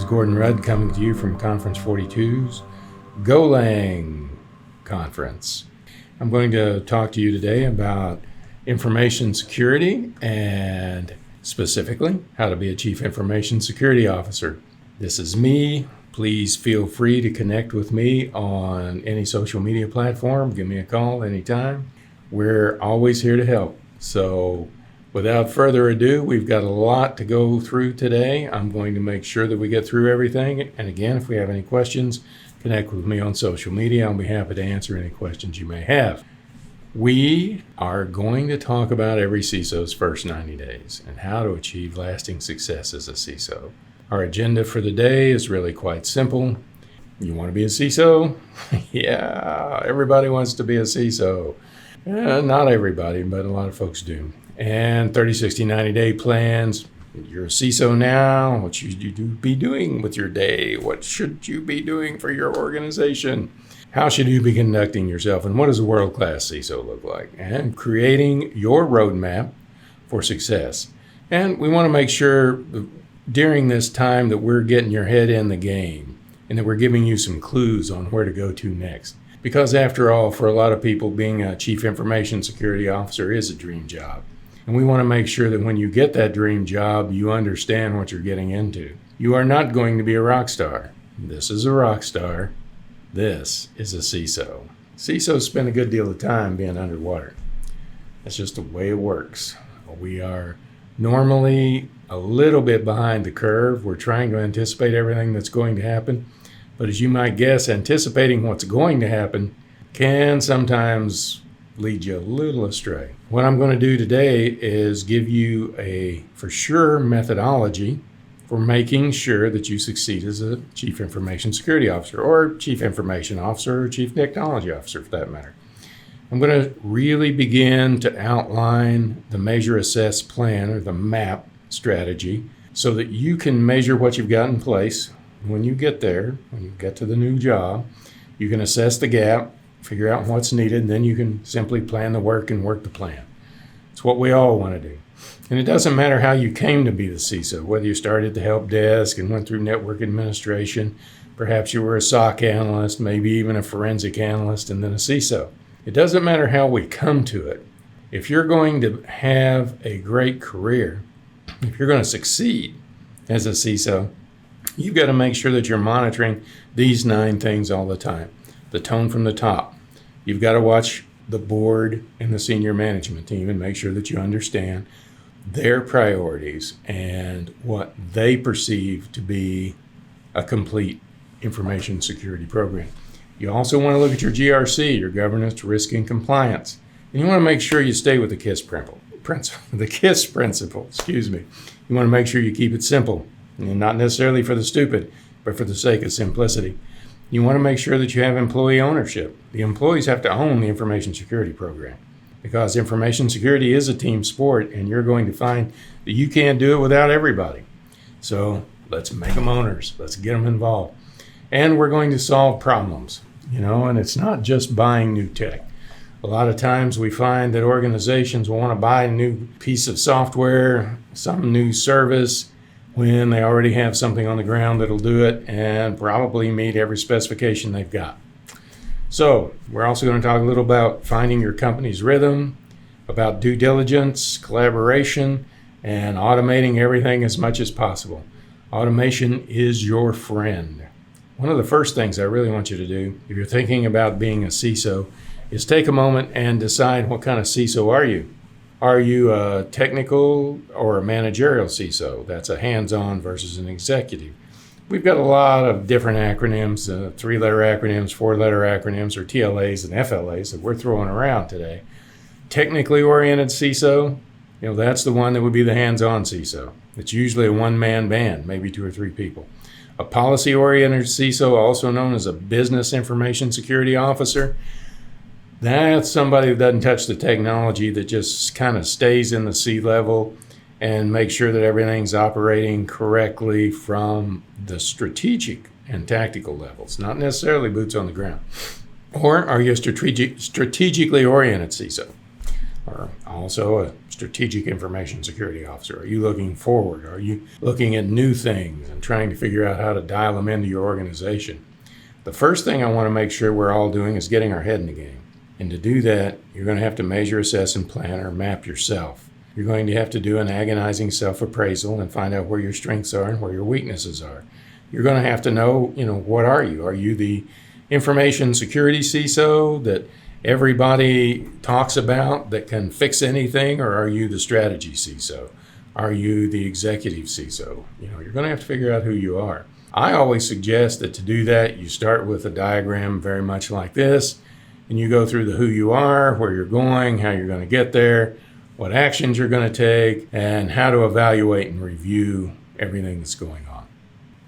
Gordon Rudd coming to you from Conference42's Golang conference. I'm going to talk to you today about information security and specifically how to be a Chief Information Security Officer. This is me. Please feel free to connect with me on any social media platform. Give me a call anytime. We're always here to help. So without further ado, we've got a lot to go through today. I'm going to make sure that we get through everything. And again, if we have any questions, connect with me on social media. I'll be happy to answer any questions you may have. We are going to talk about every CISO's first 90 days and how to achieve lasting success as a CISO. Our agenda for the day is really quite simple. You want to be a CISO? Yeah, everybody wants to be a CISO. Not everybody, but a lot of folks do. And 30, 60, 90-day plans. You're a CISO now. What should you be doing with your day? What should you be doing for your organization? How should you be conducting yourself? And what does a world-class CISO look like? And creating your roadmap for success. And we want to make sure during this time that we're getting your head in the game and that we're giving you some clues on where to go to next. Because after all, for a lot of people, being a Chief Information Security Officer is a dream job. And we want to make sure that when you get that dream job, you understand what you're getting into. You are not going to be a rock star. This is a rock star. This is a CISO. CISOs spend a good deal of time being underwater. That's just the way it works. We are normally a little bit behind the curve. We're trying to anticipate everything that's going to happen. But as you might guess, anticipating what's going to happen can sometimes lead you a little astray. What I'm going to do today is give you a for sure methodology for making sure that you succeed as a Chief Information Security Officer or Chief Information Officer or Chief Technology Officer for that matter. I'm going to really begin to outline the measure, assess, plan or the MAP strategy so that you can measure what you've got in place. When you get there, when you get to the new job, you can assess the gap, figure out what's needed, and then you can simply plan the work and work the plan. It's what we all want to do. And it doesn't matter how you came to be the CISO, whether you started at the help desk and went through network administration, perhaps you were a SOC analyst, maybe even a forensic analyst, and then a CISO. It doesn't matter how we come to it. If you're going to have a great career, if you're going to succeed as a CISO, you've got to make sure that you're monitoring these 9 things all the time. The tone from the top. You've got to watch the board and the senior management team and make sure that you understand their priorities and what they perceive to be a complete information security program. You also want to look at your GRC, your governance, risk, and compliance. And you want to make sure you stay with the KISS principle. You want to make sure you keep it simple. And not necessarily for the stupid, but for the sake of simplicity. You want to make sure that you have employee ownership. The employees have to own the information security program because information security is a team sport and you're going to find that you can't do it without everybody. So let's make them owners. Let's get them involved. And we're going to solve problems, and it's not just buying new tech. A lot of times we find that organizations will want to buy a new piece of software, some new service, when they already have something on the ground that'll do it and probably meet every specification they've got. So we're also going to talk a little about finding your company's rhythm, about due diligence, collaboration, and automating everything as much as possible. Automation is your friend. One of the first things I really want you to do, if you're thinking about being a CISO, is take a moment and decide what kind of CISO are you. Are you a technical or a managerial CISO? That's a hands-on versus an executive. We've got a lot of different acronyms, 3-letter acronyms, 4-letter acronyms, or TLAs and FLAs that we're throwing around today. Technically oriented CISO, that's the one that would be the hands-on CISO. It's usually a one-man band, maybe 2 or 3 people. A policy-oriented CISO, also known as a business information security officer, that's somebody that doesn't touch the technology, that just kind of stays in the C-level and makes sure that everything's operating correctly from the strategic and tactical levels, not necessarily boots on the ground. Or are you a strategically oriented CISO? or also a strategic information security officer? Are you looking forward? Are you looking at new things and trying to figure out how to dial them into your organization? The first thing I want to make sure we're all doing is getting our head in the game. And to do that, you're going to have to measure, assess, and plan or map yourself. You're going to have to do an agonizing self-appraisal and find out where your strengths are and where your weaknesses are. You're going to have to know, what are you? Are you the information security CISO that everybody talks about that can fix anything, or are you the strategy CISO? Are you the executive CISO? You're going to have to figure out who you are. I always suggest that to do that, you start with a diagram very much like this, and you go through the who you are, where you're going, how you're going to get there, what actions you're going to take, and how to evaluate and review everything that's going on.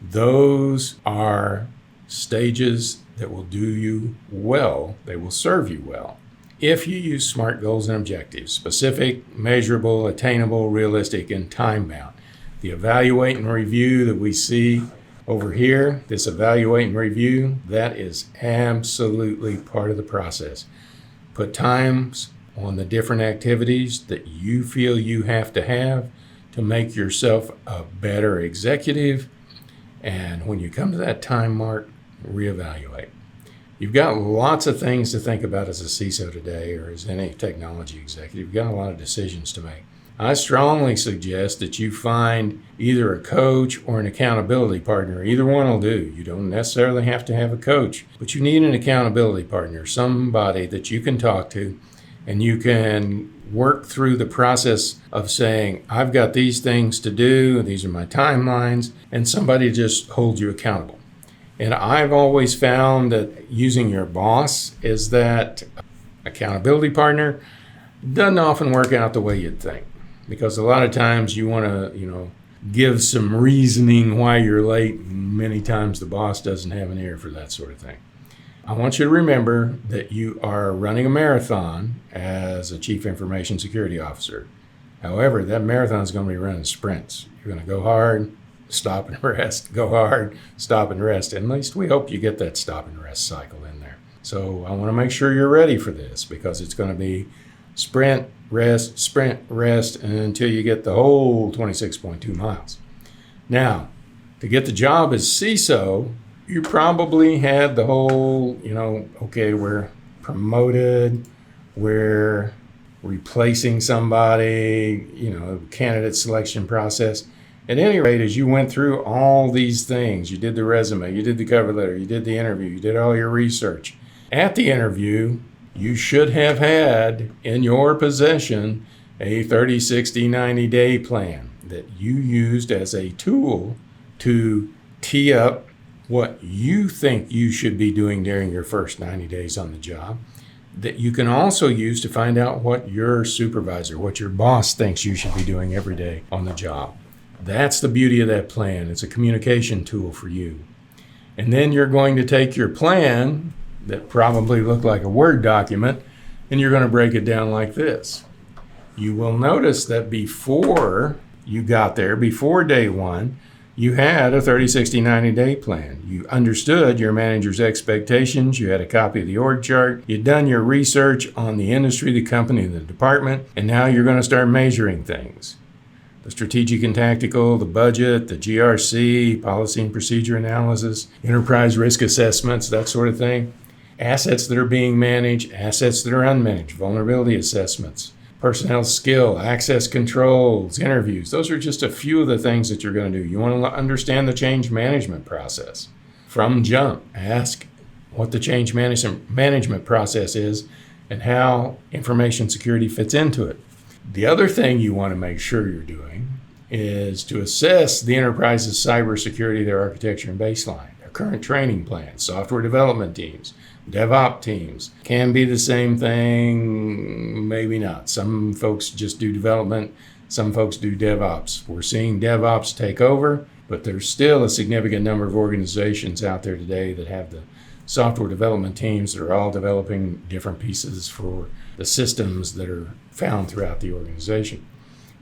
Those are stages that will do you well. They will serve you well if you use SMART goals and objectives: specific, measurable, attainable, realistic, and time-bound. The evaluate and review that we see over here, this evaluate and review, that is absolutely part of the process. Put times on the different activities that you feel you have to make yourself a better executive. And when you come to that time mark, reevaluate. You've got lots of things to think about as a CISO today, or as any technology executive. You've got a lot of decisions to make. I strongly suggest that you find either a coach or an accountability partner. Either one will do. You don't necessarily have to have a coach, but you need an accountability partner, somebody that you can talk to, and you can work through the process of saying, I've got these things to do, these are my timelines, and somebody just holds you accountable. And I've always found that using your boss as that accountability partner doesn't often work out the way you'd think. Because a lot of times you want to, give some reasoning why you're late, and many times the boss doesn't have an ear for that sort of thing. I want you to remember that you are running a marathon as a Chief Information Security Officer. However, that marathon is going to be run in sprints. You're going to go hard, stop and rest, go hard, stop and rest. At least we hope you get that stop and rest cycle in there. So I want to make sure you're ready for this, because it's going to be sprint, rest, until you get the whole 26.2 miles. Now, to get the job as CISO, you probably had the whole, okay, we're promoted, we're replacing somebody, candidate selection process. At any rate, as you went through all these things, you did the resume, you did the cover letter, you did the interview, you did all your research. At the interview, you should have had in your possession a 30, 60, 90-day plan that you used as a tool to tee up what you think you should be doing during your first 90 days on the job, that you can also use to find out what your supervisor, what your boss thinks you should be doing every day on the job. That's the beauty of that plan. It's a communication tool for you. And then you're going to take your plan that probably looked like a Word document, and you're going to break it down like this. You will notice that before you got there, before day one, you had a 30, 60, 90-day plan. You understood your manager's expectations. You had a copy of the org chart. You'd done your research on the industry, the company, the department, and now you're going to start measuring things. The strategic and tactical, the budget, the GRC, policy and procedure analysis, enterprise risk assessments, that sort of thing. Assets that are being managed, assets that are unmanaged, vulnerability assessments, personnel skill, access controls, interviews. Those are just a few of the things that you're going to do. You want to understand the change management process. From jump, ask what the change management process is and how information security fits into it. The other thing you want to make sure you're doing is to assess the enterprise's cybersecurity, their architecture and baseline, their current training plans, software development teams, DevOps teams. Can be the same thing, maybe not. Some folks just do development, some folks do DevOps. We're seeing DevOps take over, but there's still a significant number of organizations out there today that have the software development teams that are all developing different pieces for the systems that are found throughout the organization.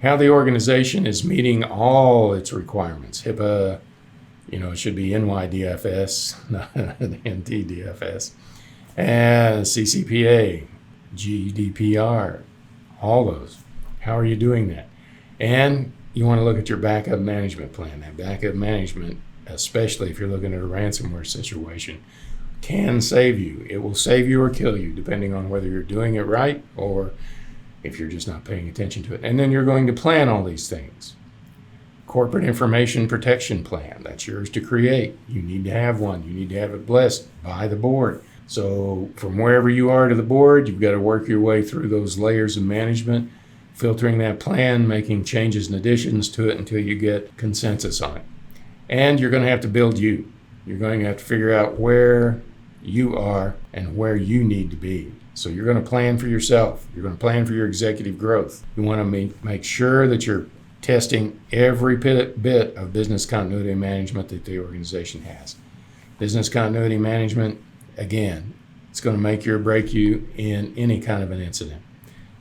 How the organization is meeting all its requirements. HIPAA, it should be NYDFS, not NTDFS, and CCPA, GDPR, All those. How are you doing that? And you want to look at your backup management plan. That backup management, especially if you're looking at a ransomware situation, can save you. It will save you or kill you, depending on whether you're doing it right or if you're just not paying attention to it. And then you're going to plan all these things. Corporate information protection plan, that's yours to create. You need to have one. You need to have it blessed by the board. So from wherever you are to the board, you've got to work your way through those layers of management, filtering that plan, making changes and additions to it until you get consensus on it. And you're going to have to build you. You're going to have to figure out where you are and where you need to be. So you're going to plan for yourself. You're going to plan for your executive growth. You want to make sure that you're testing every bit of business continuity management that the organization has. Business continuity management, again, it's going to make you or break you in any kind of an incident.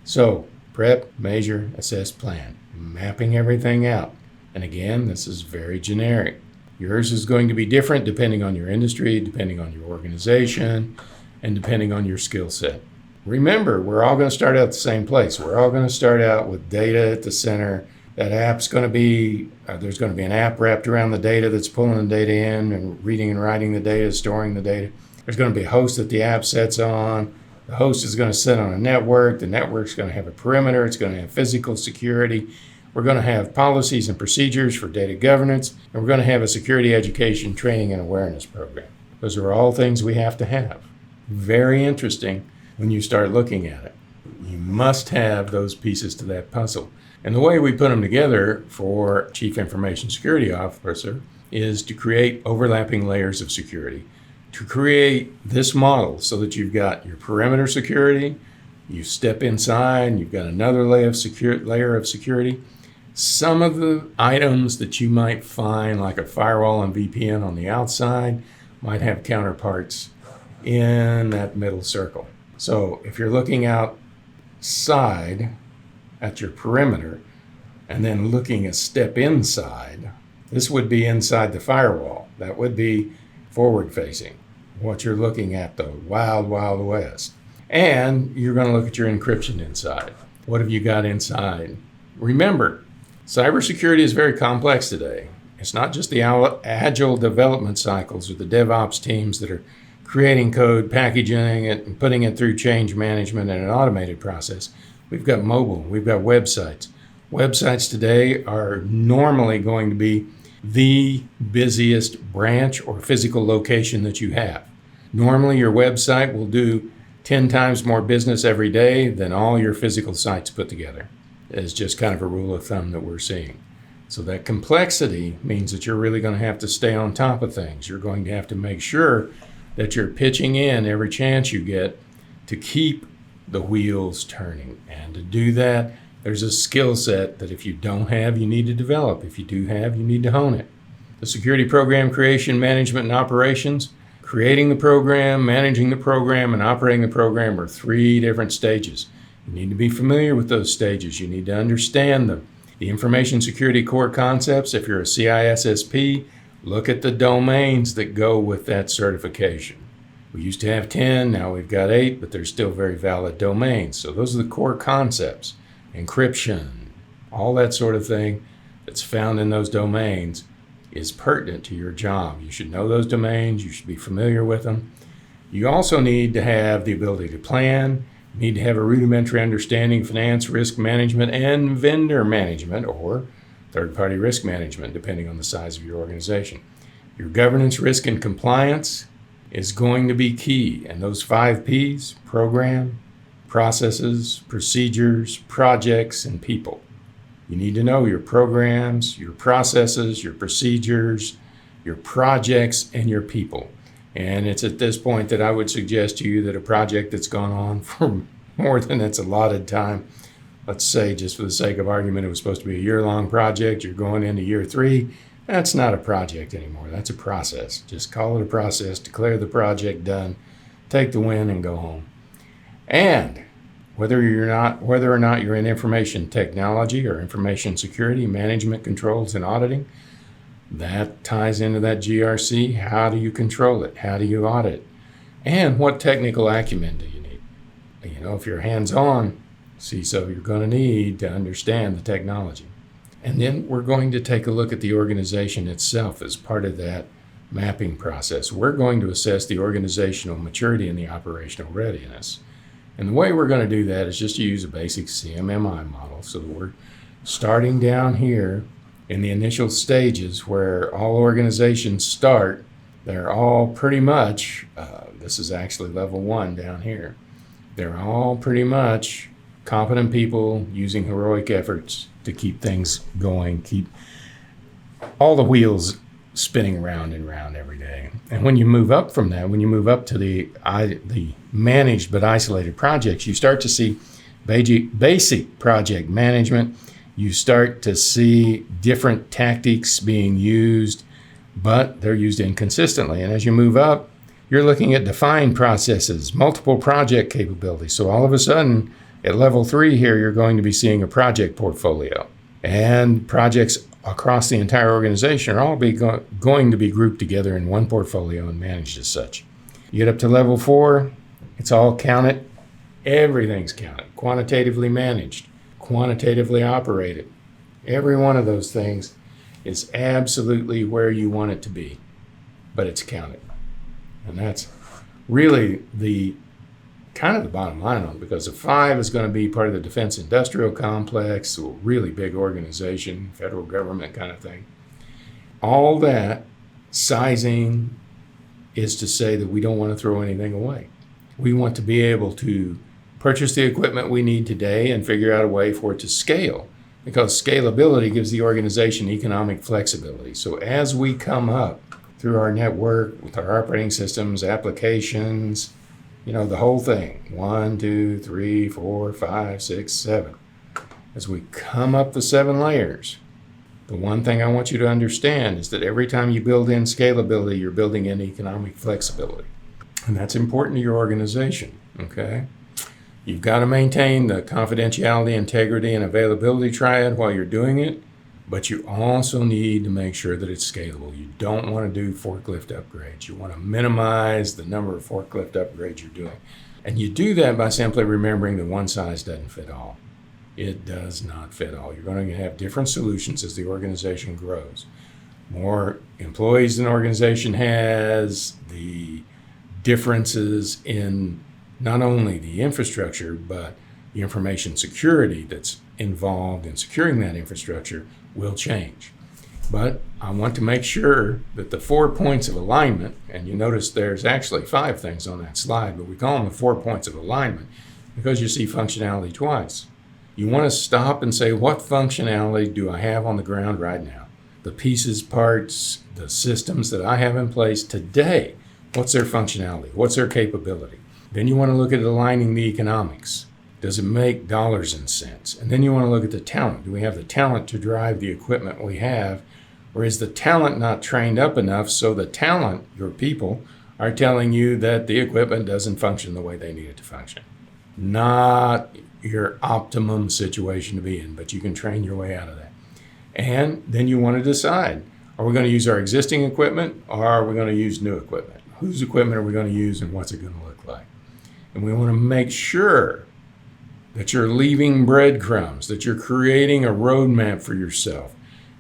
So prep, measure, assess, plan, mapping everything out. And again, this is very generic. Yours is going to be different depending on your industry, depending on your organization, and depending on your skill set. Remember, we're all going to start out at the same place. We're all going to start out with data at the center. That app's going to be, there's going to be an app wrapped around the data that's pulling the data in and reading and writing the data, storing the data. There's going to be a host that the app sets on. The host is going to sit on a network. The network's going to have a perimeter. It's going to have physical security. We're going to have policies and procedures for data governance. And we're going to have a security education, training, and awareness program. Those are all things we have to have. Very interesting when you start looking at it. You must have those pieces to that puzzle. And the way we put them together for Chief Information Security Officer is to create overlapping layers of security. To create this model so that you've got your perimeter security, you step inside, you've got another layer of security. Some of the items that you might find, like a firewall and VPN on the outside, might have counterparts in that middle circle. So if you're looking outside at your perimeter and then looking a step inside, this would be inside the firewall. That would be forward facing. What you're looking at, the wild, wild west. And you're going to look at your encryption inside. What have you got inside? Remember, cybersecurity is very complex today. It's not just the agile development cycles or the DevOps teams that are creating code, packaging it, and putting it through change management and an automated process. We've got mobile, we've got websites. Websites today are normally going to be the busiest branch or physical location that you have. Normally, your website will do 10 times more business every day than all your physical sites put together. It's just kind of a rule of thumb that we're seeing. So that complexity means that you're really going to have to stay on top of things. You're going to have to make sure that you're pitching in every chance you get to keep the wheels turning. And to do that, there's a skill set that if you don't have, you need to develop. If you do have, you need to hone it. The security program creation, management, and operations. Creating the program, managing the program, and operating the program are 3 different stages. You need to be familiar with those stages. You need to understand them. The information security core concepts, if you're a CISSP, look at the domains that go with that certification. We used to have 10, now we've got 8, but they're still very valid domains. So those are the core concepts. Encryption, all that sort of thing that's found in those domains is pertinent to your job. You should know those domains. You should be familiar with them. You also need to have the ability to plan. You need to have a rudimentary understanding of finance, risk management, and vendor management, or third-party risk management, depending on the size of your organization. Your governance, risk, and compliance is going to be key. And those 5 Ps, program, processes, procedures, projects, and people. You need to know your programs, your processes, your procedures, your projects, and your people. And it's at this point that I would suggest to you that a project that's gone on for more than its allotted time, let's say just for the sake of argument, it was supposed to be a year-long project, you're going into year 3, that's not a project anymore. That's a process. Just call it a process, declare the project done, take the win, and go home. And whether or not you're in information technology or information security, management controls, and auditing, that ties into that GRC. How do you control it? How do you audit? And what technical acumen do you need? You know, if you're hands-on, CISO you're going to need to understand the technology. And then we're going to take a look at the organization itself as part of that mapping process. We're going to assess the organizational maturity and the operational readiness. And the way we're going to do that is just to use a basic CMMI model. So that we're starting down here in the initial stages where all organizations start. They're all pretty much, this is actually level 1 down here. They're all pretty much competent people using heroic efforts to keep things going, keep all the wheels spinning round and round every day. And when you move up from that, when you move up to the managed but isolated projects, you start to see basic project management. You start to see different tactics being used, but they're used inconsistently. And as you move up, you're looking at defined processes, multiple project capabilities. So all of a sudden, at level 3 here, you're going to be seeing a project portfolio. And projects across the entire organization are all going to be grouped together in one portfolio and managed as such. You get up to level 4, it's all counted. Everything's counted, quantitatively managed, quantitatively operated. Every one of those things is absolutely where you want it to be, but it's counted. And that's really the kind of the bottom line on it, because the 5 is going to be part of the defense industrial complex, a really big organization, federal government kind of thing. All that sizing is to say that we don't want to throw anything away. We want to be able to purchase the equipment we need today and figure out a way for it to scale, because scalability gives the organization economic flexibility. So as we come up through our network with our operating systems, applications, the whole thing, 1, 2, 3, 4, 5, 6, 7. As we come up the 7 layers, the one thing I want you to understand is that every time you build in scalability, you're building in economic flexibility. And that's important to your organization, okay? You've got to maintain the confidentiality, integrity, and availability triad while you're doing it, but you also need to make sure that it's scalable. You don't want to do forklift upgrades. You want to minimize the number of forklift upgrades you're doing. And you do that by simply remembering that one size doesn't fit all. It does not fit all. You're going to have different solutions as the organization grows. More employees an organization has, the differences in not only the infrastructure, but the information security that's involved in securing that infrastructure will change. But I want to make sure that the 4 points of alignment, and you notice there's actually 5 things on that slide, but we call them the 4 points of alignment because you see functionality twice. You want to stop and say, what functionality do I have on the ground right now? The pieces, parts, the systems that I have in place today, what's their functionality? What's their capability? Then you want to look at aligning the economics. Does it make dollars and cents? And then you want to look at the talent. Do we have the talent to drive the equipment we have? Or is the talent not trained up enough so the talent, your people, are telling you that the equipment doesn't function the way they need it to function? Not your optimum situation to be in, but you can train your way out of that. And then you want to decide, are we going to use our existing equipment or are we going to use new equipment? Whose equipment are we going to use and what's it going to look like? And we want to make sure that you're leaving breadcrumbs, that you're creating a roadmap for yourself.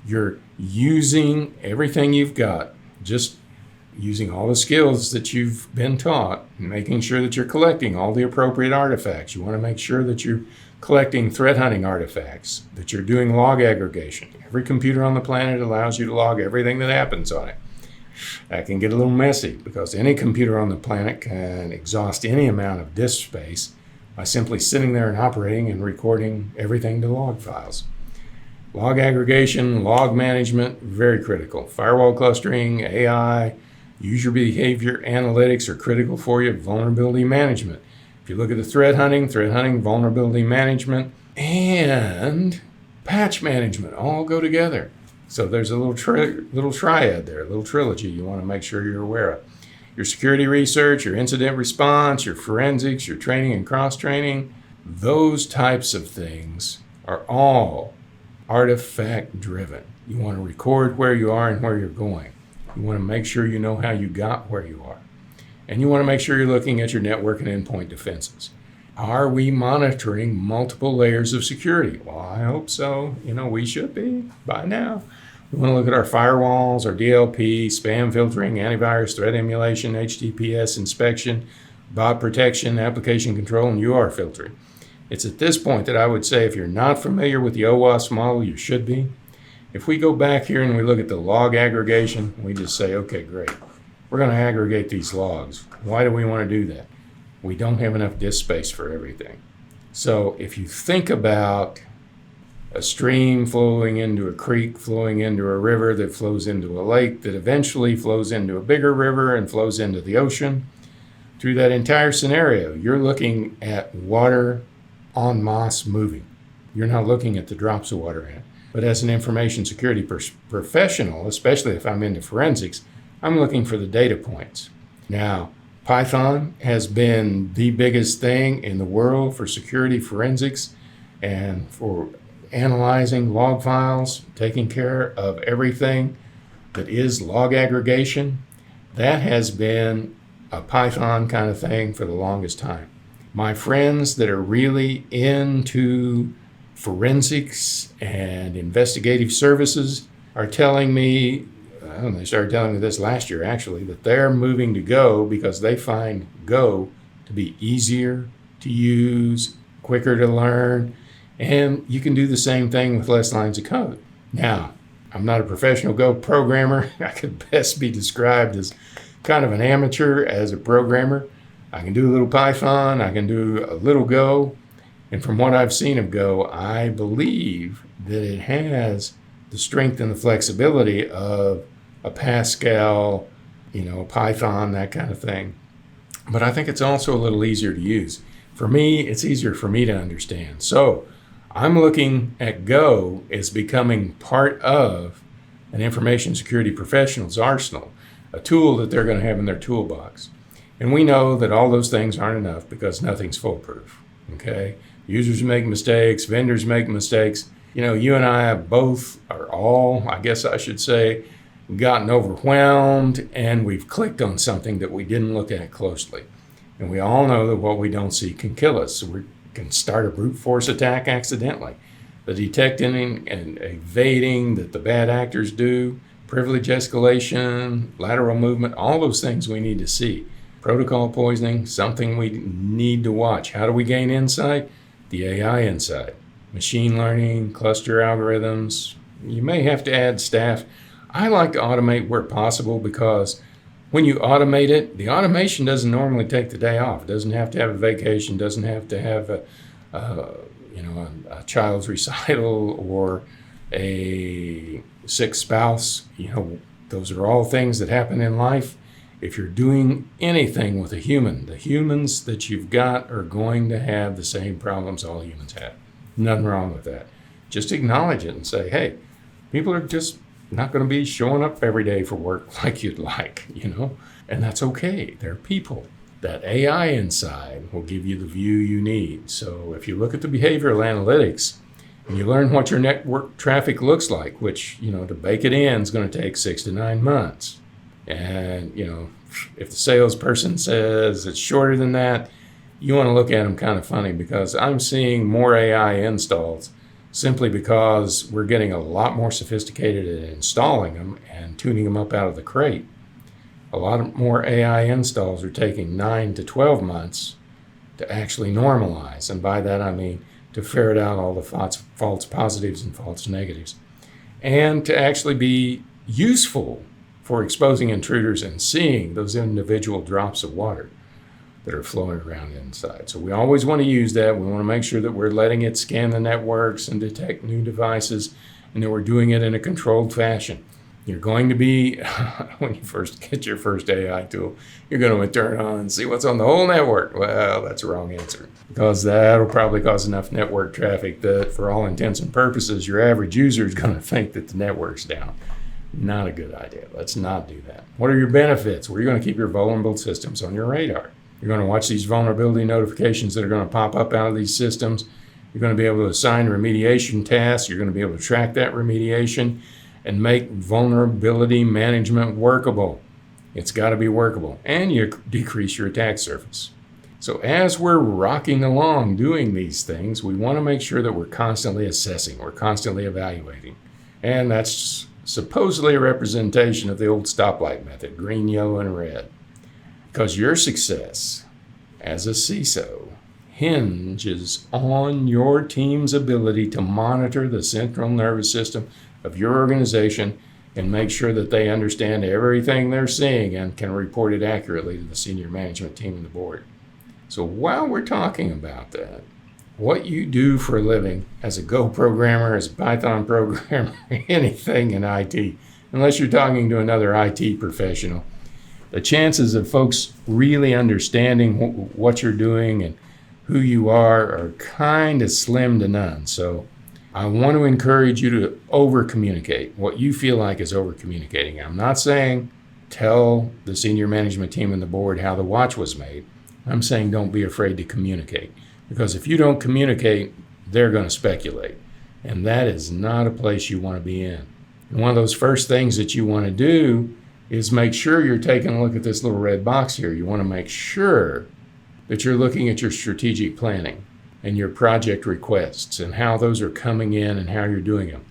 You're using everything you've got, just using all the skills that you've been taught, and making sure that you're collecting all the appropriate artifacts. You want to make sure that you're collecting threat hunting artifacts, that you're doing log aggregation. Every computer on the planet allows you to log everything that happens on it. That can get a little messy because any computer on the planet can exhaust any amount of disk space by simply sitting there and operating and recording everything to log files. Log aggregation, log management, very critical. Firewall clustering, AI, user behavior analytics are critical for you. Vulnerability management. If you look at the threat hunting, vulnerability management, and patch management all go together. So there's a little triad there, a little trilogy you want to make sure you're aware of. Your security research, your incident response, your forensics, your training and cross-training, those types of things are all artifact-driven. You want to record where you are and where you're going. You want to make sure you know how you got where you are. And you want to make sure you're looking at your network and endpoint defenses. Are we monitoring multiple layers of security? Well, I hope so. We should be by now. We want to look at our firewalls, our DLP, spam filtering, antivirus, threat emulation, HTTPS inspection, bot protection, application control, and UR filtering. It's at this point that I would say if you're not familiar with the OWASP model, you should be. If we go back here and we look at the log aggregation, we just say, okay, great. We're going to aggregate these logs. Why do we want to do that? We don't have enough disk space for everything. So if you think about a stream flowing into a creek, flowing into a river that flows into a lake, that eventually flows into a bigger river and flows into the ocean, through that entire scenario, you're looking at water en masse moving. You're not looking at the drops of water in it. But as an information security professional, especially if I'm into forensics, I'm looking for the data points. Now, Python has been the biggest thing in the world for security forensics and for analyzing log files, taking care of everything that is log aggregation. That has been a Python kind of thing for the longest time. My friends that are really into forensics and investigative services are telling me, they started telling me this last year actually, that they're moving to Go because they find Go to be easier to use, quicker to learn, and you can do the same thing with less lines of code. Now, I'm not a professional Go programmer. I could best be described as kind of an amateur as a programmer. I can do a little Python, I can do a little Go, and from what I've seen of Go, I believe that it has the strength and the flexibility of a Pascal, Python, that kind of thing. But I think it's also a little easier to use. For me, it's easier for me to understand. So I'm looking at Go as becoming part of an information security professional's arsenal, a tool that they're going to have in their toolbox. And we know that all those things aren't enough because nothing's foolproof, okay? Users make mistakes, vendors make mistakes. You and I have both, or all, I guess I should say, gotten overwhelmed and we've clicked on something that we didn't look at closely. And we all know that what we don't see can kill us. So we can start a brute force attack accidentally. The detecting and evading that the bad actors do, privilege escalation, lateral movement, all those things we need to see. Protocol poisoning, something we need to watch. How do we gain insight? The AI insight. Machine learning, cluster algorithms. You may have to add staff. I like to automate where possible because when you automate it, the automation doesn't normally take the day off. It doesn't have to have a vacation, doesn't have to have a child's recital or a sick spouse. Those are all things that happen in life. If you're doing anything with a human, the humans that you've got are going to have the same problems all humans have. Nothing wrong with that. Just acknowledge it and say, hey, people are just not going to be showing up every day for work like you'd like, and that's okay. They're people. That AI inside will give you the view you need. So if you look at the behavioral analytics and you learn what your network traffic looks like, which, to bake it in is going to take 6 to 9 months. And, if the salesperson says it's shorter than that, you want to look at them kind of funny because I'm seeing more AI installs simply because we're getting a lot more sophisticated at installing them and tuning them up out of the crate. A lot more AI installs are taking 9 to 12 months to actually normalize. And by that, I mean to ferret out all the false positives and false negatives and to actually be useful for exposing intruders and seeing those individual drops of water that are flowing around inside. So we always want to use that. We want to make sure that we're letting it scan the networks and detect new devices and that we're doing it in a controlled fashion. You're going to be, when you first get your first AI tool, you're going to turn on and see what's on the whole network. Well, that's the wrong answer because that'll probably cause enough network traffic that for all intents and purposes, your average user is going to think that the network's down. Not a good idea. Let's not do that. What are your benefits? Well, you're going to keep your vulnerable systems on your radar. You're going to watch these vulnerability notifications that are going to pop up out of these systems. You're going to be able to assign remediation tasks. You're going to be able to track that remediation and make vulnerability management workable. It's got to be workable. And you decrease your attack surface. So as we're rocking along doing these things, we want to make sure that we're constantly assessing, we're constantly evaluating. And that's supposedly a representation of the old stoplight method, green, yellow, and red. Because your success as a CISO hinges on your team's ability to monitor the central nervous system of your organization and make sure that they understand everything they're seeing and can report it accurately to the senior management team and the board. So while we're talking about that, what you do for a living as a Go programmer, as a Python programmer, anything in IT, unless you're talking to another IT professional, the chances of folks really understanding what you're doing and who you are kind of slim to none. So I want to encourage you to over-communicate what you feel like is over-communicating. I'm not saying tell the senior management team and the board how the watch was made. I'm saying don't be afraid to communicate. Because if you don't communicate, they're going to speculate. And that is not a place you want to be in. And one of those first things that you want to do is make sure you're taking a look at this little red box here. You want to make sure that you're looking at your strategic planning and your project requests and how those are coming in and how you're doing them.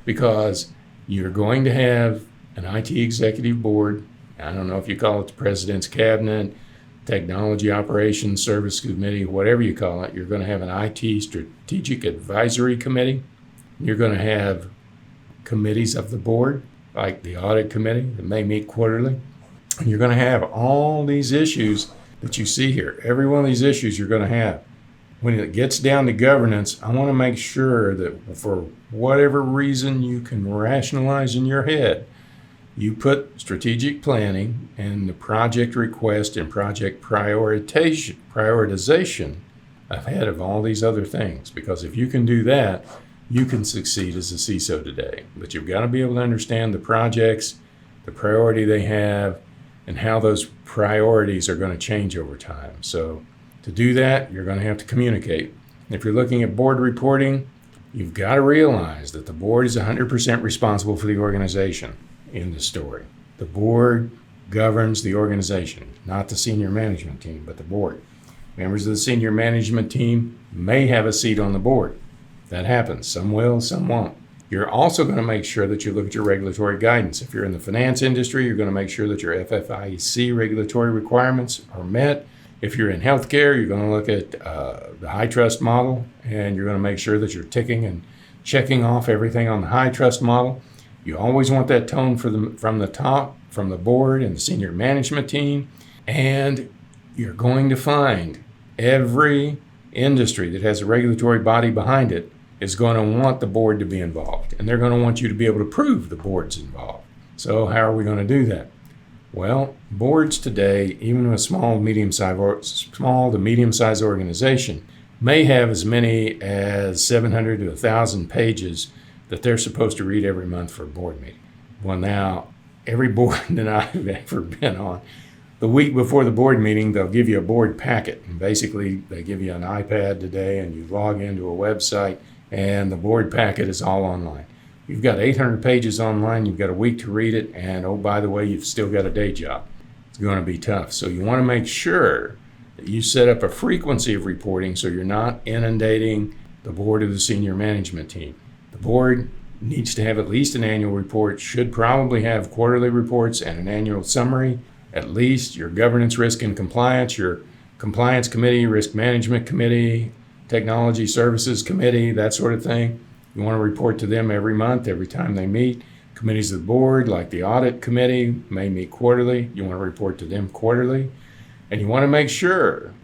Because you're going to have an IT executive board. I don't know if you call it the president's cabinet, technology operations service committee, whatever you call it. You're going to have an IT strategic advisory committee. You're going to have committees of the board, like the audit committee that may meet quarterly. And you're going to have all these issues that you see here. Every one of these issues you're going to have. When it gets down to governance, I want to make sure that for whatever reason you can rationalize in your head, you put strategic planning and the project request and project prioritization ahead of all these other things. Because if you can do that, you can succeed as a CISO today. But you've got to be able to understand the projects, the priority they have, and how those priorities are going to change over time. So to do that, you're going to have to communicate. If you're looking at board reporting, you've got to realize that the board is 100% responsible for the organization in the story. The board governs the organization, not the senior management team, but the board. Members of the senior management team may have a seat on the board. That happens. Some will, some won't. You're also going to make sure that you look at your regulatory guidance. If you're in the finance industry, you're going to make sure that your FFIEC regulatory requirements are met. If you're in healthcare, you're going to look at the high trust model, and you're going to make sure that you're ticking and checking off everything on the high trust model. You always want that tone from the top, from the board and the senior management team. And you're going to find every industry that has a regulatory body behind it is going to want the board to be involved. And they're going to want you to be able to prove the board's involved. So how are we going to do that? Well, boards today, even a small to medium-sized organization, may have as many as 700 to 1,000 pages that they're supposed to read every month for a board meeting. Well, now, every board that I've ever been on, the week before the board meeting, they'll give you a board packet. And basically, they give you an iPad today, and you log into a website, and the board packet is all online. You've got 800 pages online, you've got a week to read it, and oh, by the way, you've still got a day job. It's going to be tough. So you want to make sure that you set up a frequency of reporting so you're not inundating the board or the senior management team. The board needs to have at least an annual report, should probably have quarterly reports and an annual summary, at least your governance, risk, and compliance, your compliance committee, risk management committee, technology services committee, that sort of thing. You want to report to them every month, every time they meet. Committees of the board, like the audit committee, may meet quarterly. You want to report to them quarterly. And you want to make sure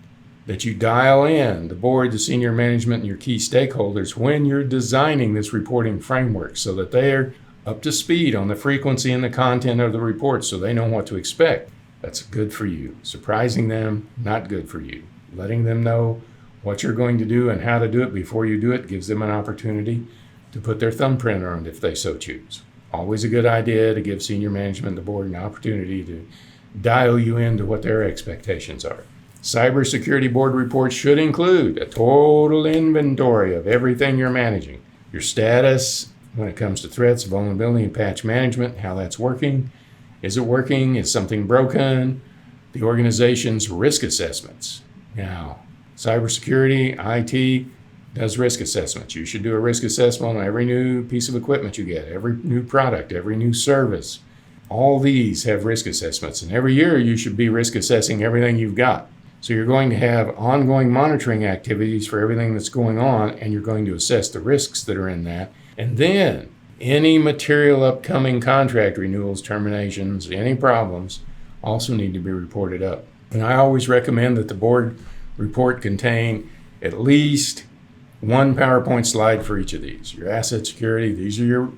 that you dial in the board, the senior management, and your key stakeholders when you're designing this reporting framework so that they're up to speed on the frequency and the content of the report so they know what to expect. That's good for you. Surprising them, not good for you. Letting them know what you're going to do and how to do it before you do it gives them an opportunity to put their thumbprint on it if they so choose. Always a good idea to give senior management and the board an opportunity to dial you into what their expectations are. Cybersecurity board reports should include a total inventory of everything you're managing. Your status when it comes to threats, vulnerability, and patch management, how that's working. Is it working? Is something broken? The organization's risk assessments. Now, cybersecurity, IT does risk assessments. You should do a risk assessment on every new piece of equipment you get, every new product, every new service. All these have risk assessments, and every year you should be risk assessing everything you've got. So you're going to have ongoing monitoring activities for everything that's going on, and you're going to assess the risks that are in that. And then any material upcoming contract renewals, terminations, any problems also need to be reported up. And I always recommend that the board report contain at least one PowerPoint slide for each of these. Your asset security, these are your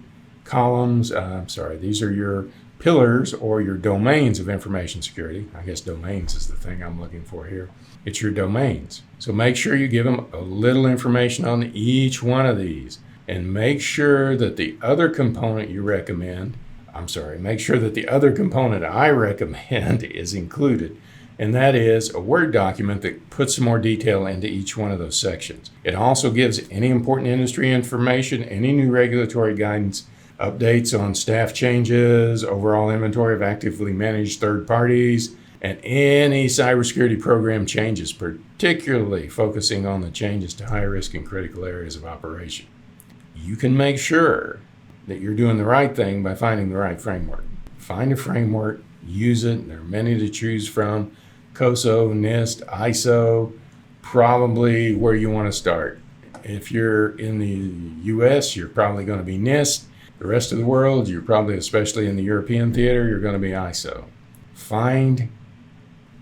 columns, these are your pillars or your domains of information security. I guess domains is the thing I'm looking for here. It's your domains. So make sure you give them a little information on each one of these, and make sure that the other component I recommend is included. And that is a Word document that puts some more detail into each one of those sections. It also gives any important industry information, any new regulatory guidance, updates on staff changes, overall inventory of actively managed third parties, and any cybersecurity program changes, particularly focusing on the changes to high risk and critical areas of operation. You can make sure that you're doing the right thing by finding the right framework. Find a framework, use it. There are many to choose from. CISO, NIST, ISO, probably where you want to start. If you're in the US, you're probably going to be NIST. The rest of the world, you're probably, especially in the European theater, you're going to be ISO. Find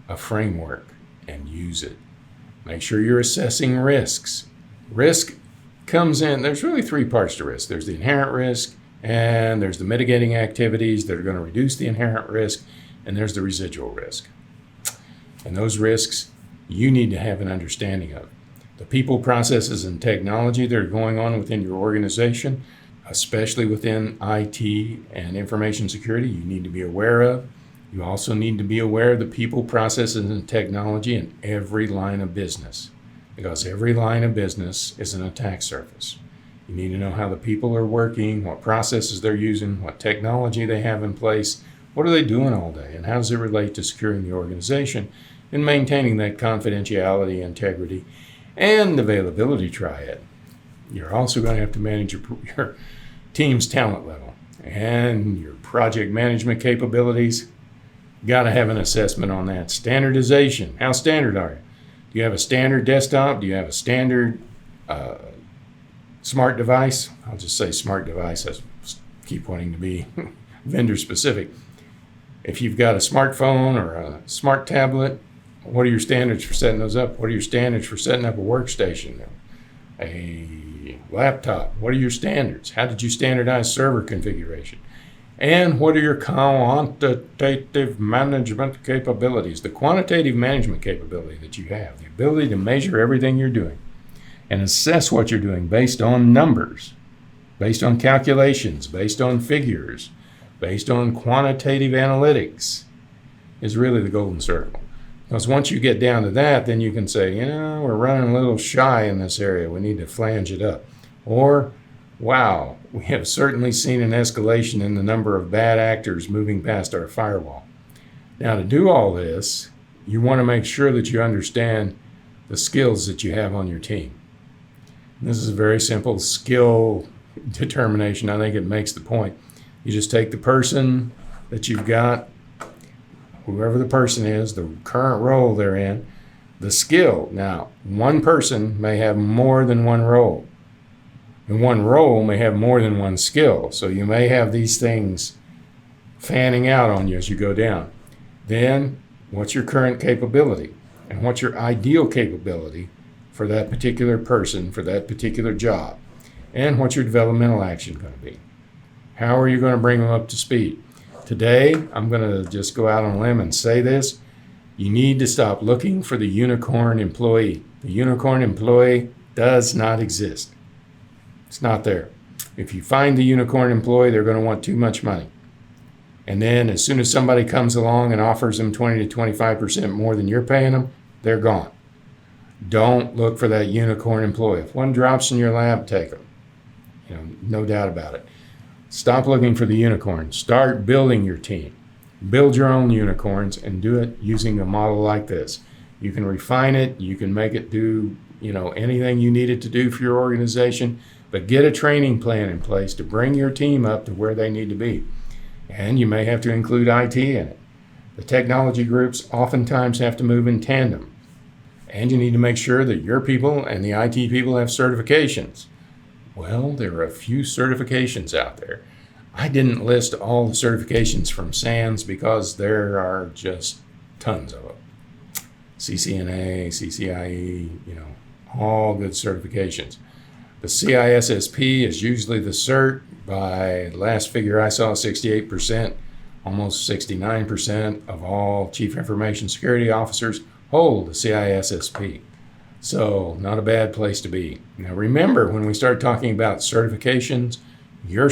a framework and use it. Make sure you're assessing risks. Risk comes in, there's really three parts to risk. There's the inherent risk, and there's the mitigating activities that are going to reduce the inherent risk, and there's the residual risk. And those risks you need to have an understanding of. The people, processes, and technology that are going on within your organization, especially within IT and information security, you need to be aware of. You also need to be aware of the people, processes, and technology in every line of business, because every line of business is an attack surface. You need to know how the people are working, what processes they're using, what technology they have in place, what are they doing all day, and how does it relate to securing the organization and maintaining that confidentiality, integrity, and availability triad. You're also going to have to manage your team's talent level and your project management capabilities. Got to have an assessment on that. Standardization. How standard are you? Do you have a standard desktop? Do you have a standard smart device? I'll just say smart device. I keep wanting to be vendor specific. If you've got a smartphone or a smart tablet, what are your standards for setting those up? What are your standards for setting up a workstation? A laptop? What are your standards? How did you standardize server configuration? And what are your quantitative management capabilities? The quantitative management capability that you have, the ability to measure everything you're doing and assess what you're doing based on numbers, based on calculations, based on figures, based on quantitative analytics, is really the golden circle. Because once you get down to that, then you can say, we're running a little shy in this area. We need to flange it up. Or, wow, we have certainly seen an escalation in the number of bad actors moving past our firewall. Now, to do all this, you want to make sure that you understand the skills that you have on your team. This is a very simple skill determination. I think it makes the point. You just take the person that you've got, whoever the person is, the current role they're in, the skill. Now, one person may have more than one role, and one role may have more than one skill. So you may have these things fanning out on you as you go down. Then, what's your current capability? And what's your ideal capability for that particular person, for that particular job? And what's your developmental action going to be? How are you going to bring them up to speed? Today, I'm going to just go out on a limb and say this. You need to stop looking for the unicorn employee. The unicorn employee does not exist. It's not there. If you find the unicorn employee, they're going to want too much money. And then as soon as somebody comes along and offers them 20 to 25% more than you're paying them, they're gone. Don't look for that unicorn employee. If one drops in your lap, take them. No doubt about it. Stop looking for the unicorn. Start building your team. Build your own unicorns and do it using a model like this. You can refine it. You can make it do, anything you need it to do for your organization. But get a training plan in place to bring your team up to where they need to be. And you may have to include IT in it. The technology groups oftentimes have to move in tandem. And you need to make sure that your people and the IT people have certifications. Well, there are a few certifications out there. I didn't list all the certifications from SANS because there are just tons of them. CCNA, CCIE, all good certifications. The CISSP is usually the cert. By last figure I saw, 68%, almost 69% of all Chief Information Security Officers hold the CISSP. So not a bad place to be. Now remember, when we start talking about certifications, your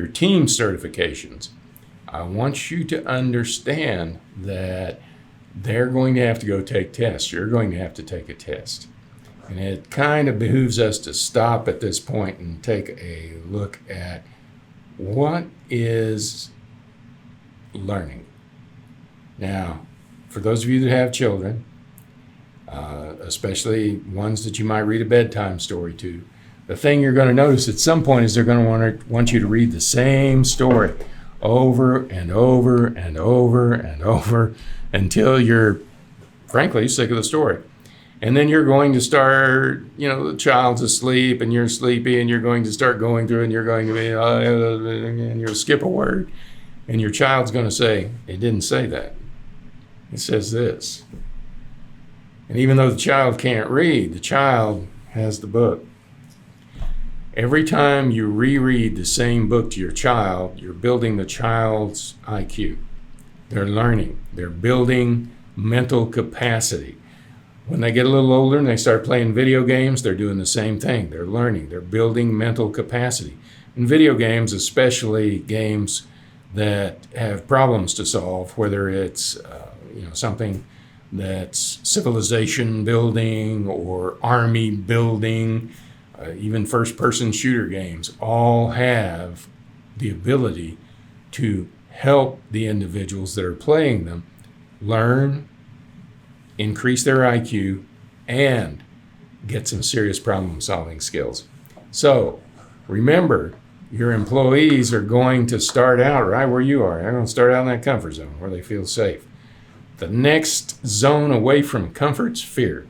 team's certifications, I want you to understand that they're going to have to go take tests. You're going to have to take a test. And it kind of behooves us to stop at this point and take a look at what is learning. Now, for those of you that have children, especially ones that you might read a bedtime story to, the thing you're going to notice at some point is they're going to want you to read the same story over and over and over and over until you're, frankly, sick of the story. And then you're going to start, the child's asleep and you're sleepy and you're going to start going through and you're going to be, and you'll skip a word. And your child's going to say, it didn't say that. It says this. And even though the child can't read, the child has the book. Every time you reread the same book to your child, you're building the child's IQ. They're learning. They're building mental capacity. When they get a little older and they start playing video games, they're doing the same thing. They're learning. They're building mental capacity. In video games, especially games that have problems to solve, whether it's something that's civilization building or army building, even first-person shooter games, all have the ability to help the individuals that are playing them learn, increase their IQ, and get some serious problem-solving skills. So remember, your employees are going to start out right where you are. They're going to start out in that comfort zone where they feel safe. The next zone away from comfort's fear.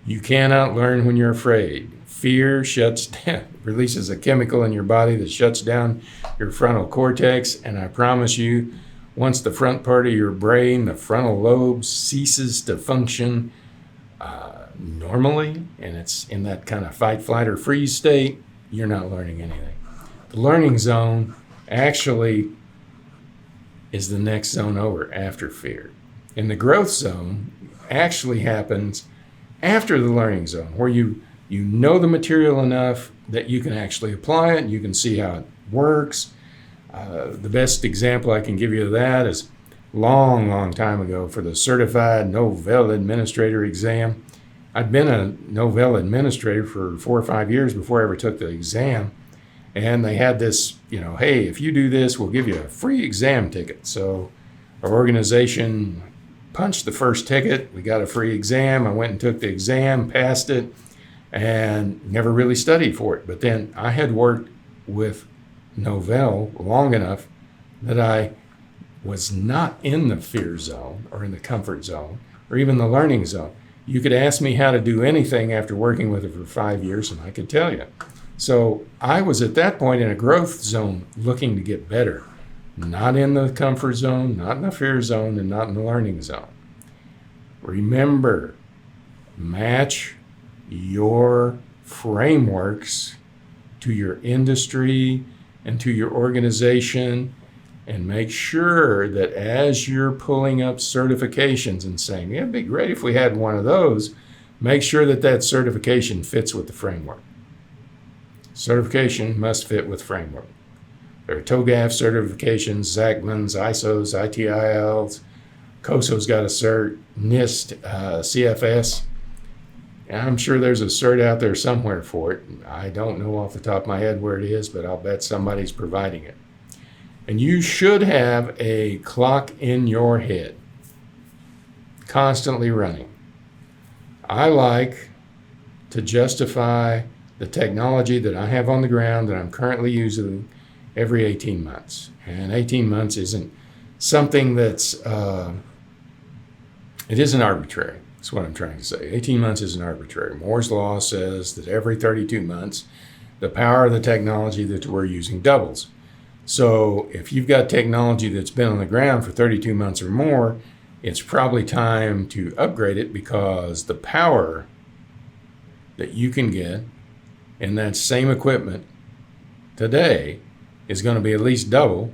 You cannot learn when you're afraid. Fear shuts down, releases a chemical in your body that shuts down your frontal cortex, and I promise you, once the front part of your brain, the frontal lobe, ceases to function normally, and it's in that kind of fight, flight, or freeze state, you're not learning anything. The learning zone actually is the next zone over after fear. And the growth zone actually happens after the learning zone, where you know the material enough that you can actually apply it, and you can see how it works. The best example I can give you of that is long time ago for the Certified Novell Administrator exam. I'd been a Novell Administrator for 4 or 5 years before I ever took the exam. And they had this, hey, if you do this, we'll give you a free exam ticket. So our organization punched the first ticket. We got a free exam. I went and took the exam, passed it, and never really studied for it. But then I had worked with Novell long enough that I was not in the fear zone or in the comfort zone or even the learning zone. You could ask me how to do anything after working with it for 5 years, and I could tell you. So I was at that point in a growth zone looking to get better, not in the comfort zone, not in the fear zone, and not in the learning zone. Remember, match your frameworks to your industry and to your organization, and make sure that as you're pulling up certifications and saying, yeah, it'd be great if we had one of those, make sure that that certification fits with the framework. Certification must fit with framework. There are TOGAF certifications, ZACMANs, ISOs, ITILs, COSO's got a cert, NIST, CFS. And I'm sure there's a cert out there somewhere for it. I don't know off the top of my head where it is, but I'll bet somebody's providing it. And you should have a clock in your head. constantly running. I like to justify the technology that I have on the ground that I'm currently using every 18 months. And 18 months isn't something that's, it isn't arbitrary. That's what I'm trying to say. 18 months isn't arbitrary. Moore's law says that every 32 months, the power of the technology that we're using doubles. So if you've got technology that's been on the ground for 32 months or more, it's probably time to upgrade it, because the power that you can get in that same equipment today is going to be at least double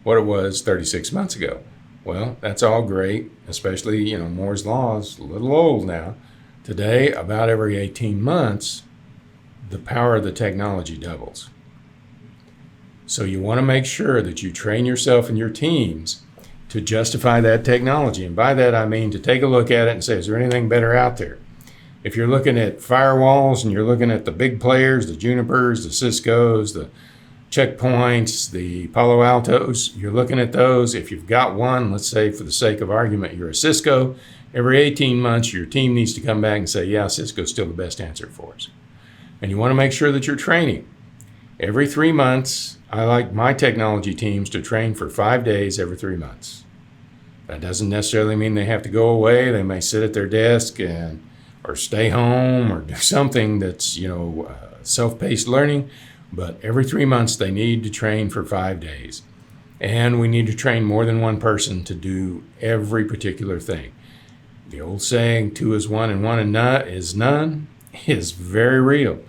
what it was 36 months ago. Well, that's all great, especially, Moore's law is a little old now. Today, about every 18 months, the power of the technology doubles. So you want to make sure that you train yourself and your teams to justify that technology. And by that, I mean to take a look at it and say, is there anything better out there? If you're looking at firewalls and you're looking at the big players, the Junipers, the Ciscos, the Checkpoints, the Palo Altos, you're looking at those. If you've got one, let's say for the sake of argument, you're a Cisco, every 18 months, your team needs to come back and say, yeah, Cisco's still the best answer for us. And you want to make sure that you're training. Every 3 months, I like my technology teams to train for 5 days every 3 months. That doesn't necessarily mean they have to go away. They may sit at their desk or stay home or do something that's, self-paced learning. But every 3 months, they need to train for 5 days. And we need to train more than one person to do every particular thing. The old saying, 2 is 1 and 1 is none, is very real.